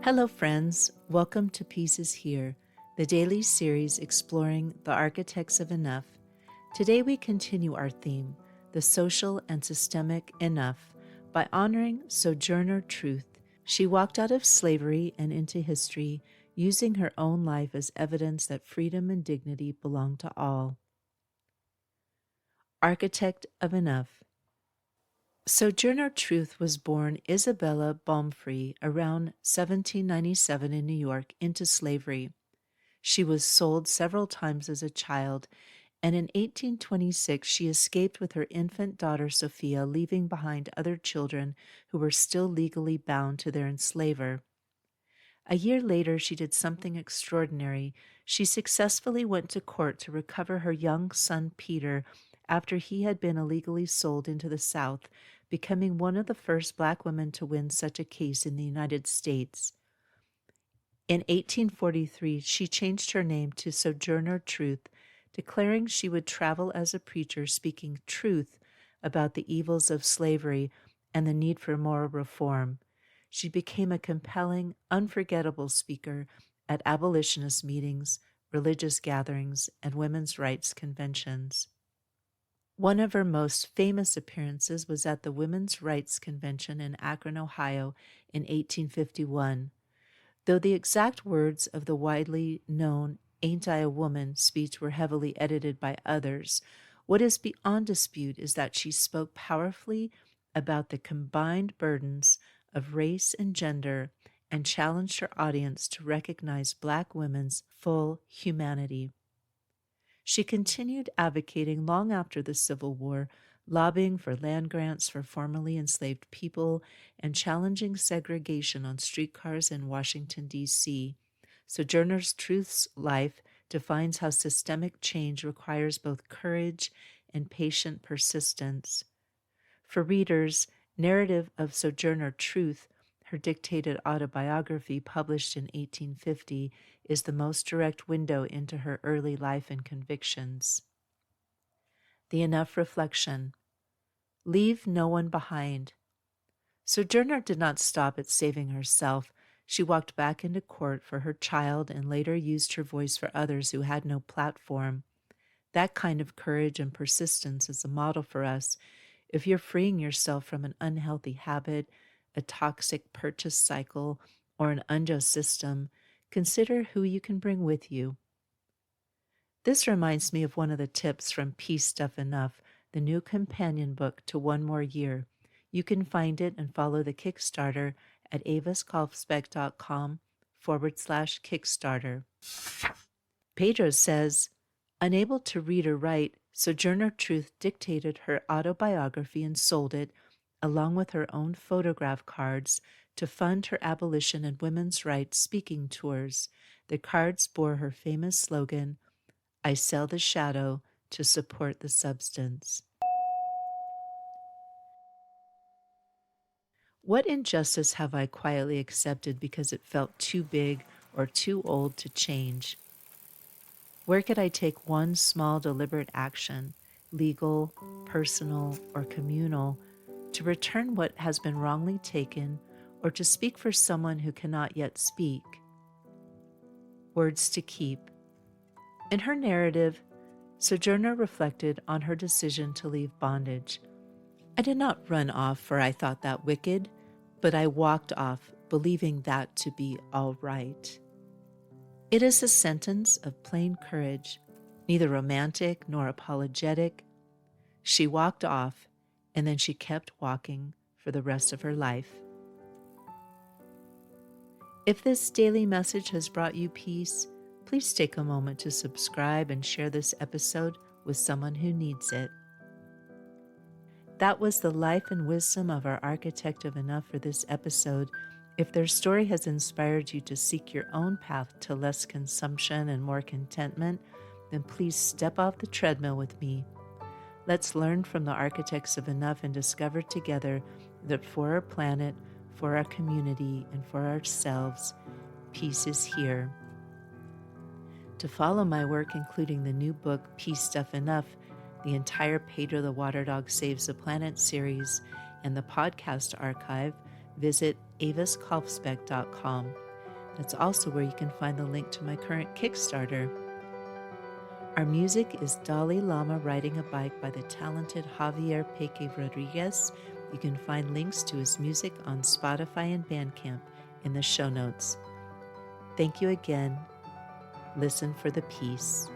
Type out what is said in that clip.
Hello, friends. Welcome to Peace is Here, the daily series exploring the architects of enough. Today we continue our theme, the social and systemic enough, by honoring Sojourner Truth. She walked out of slavery and into history, using her own life as evidence that freedom and dignity belong to all. Architect of Enough. Sojourner Truth was born Isabella Baumfree around 1797 in New York into slavery. She was sold several times as a child, and in 1826 she escaped with her infant daughter Sophia, leaving behind other children who were still legally bound to their enslaver. A year later, she did something extraordinary. She successfully went to court to recover her young son Peter after he had been illegally sold into the South, becoming one of the first Black women to win such a case in the United States. In 1843, she changed her name to Sojourner Truth, declaring she would travel as a preacher speaking truth about the evils of slavery and the need for moral reform. She became a compelling, unforgettable speaker at abolitionist meetings, religious gatherings, and women's rights conventions. One of her most famous appearances was at the Women's Rights Convention in Akron, Ohio in 1851. Though the exact words of the widely known "Ain't I a Woman" speech were heavily edited by others, what is beyond dispute is that she spoke powerfully about the combined burdens of race and gender and challenged her audience to recognize Black women's full humanity. She continued advocating long after the Civil War, lobbying for land grants for formerly enslaved people and challenging segregation on streetcars in Washington, D.C. Sojourner Truth's life defines how systemic change requires both courage and patient persistence. For readers, Narrative of Sojourner Truth, her dictated autobiography published in 1850, is the most direct window into her early life and convictions. The Enough Reflection. Leave no one behind. Sojourner did not stop at saving herself. She walked back into court for her child and later used her voice for others who had no platform. That kind of courage and persistence is a model for us. If you're freeing yourself from an unhealthy habit, a toxic purchase cycle, or an unjust system, consider who you can bring with you. This reminds me of one of the tips from Peace Stuff Enough, the new companion book to One More Year. You can find it and follow the Kickstarter at avaskalfsbeck.com/Kickstarter. Pedro says, unable to read or write, Sojourner Truth dictated her autobiography and sold it, along with her own photograph cards, to fund her abolition and women's rights speaking tours. The cards bore her famous slogan, "I sell the shadow to support the substance." What injustice have I quietly accepted because it felt too big or too old to change? Where could I take one small deliberate action, legal, personal, or communal, to return what has been wrongly taken or to speak for someone who cannot yet speak? Words to keep. In her narrative, Sojourner reflected on her decision to leave bondage. I did not run off for I thought that wicked, but I walked off believing that to be all right. It is a sentence of plain courage, neither romantic nor apologetic. She walked off, and then she kept walking for the rest of her life. If this daily message has brought you peace, please take a moment to subscribe and share this episode with someone who needs it. That was the life and wisdom of our architect of enough for this episode. If their story has inspired you to seek your own path to less consumption and more contentment, then please step off the treadmill with me. Let's learn from the architects of enough and discover together that for our planet, for our community, and for ourselves, peace is here. To follow my work, including the new book, Peace Stuff Enough, the entire Pedro the Water Dog Saves the Planet series, and the podcast archive, visit avaskalfsbeck.com. That's also where you can find the link to my current Kickstarter. Our music is Dalai Lama Riding a Bike by the talented Javier Peque Rodriguez. You can find links to his music on Spotify and Bandcamp in the show notes. Thank you again. Listen for the peace.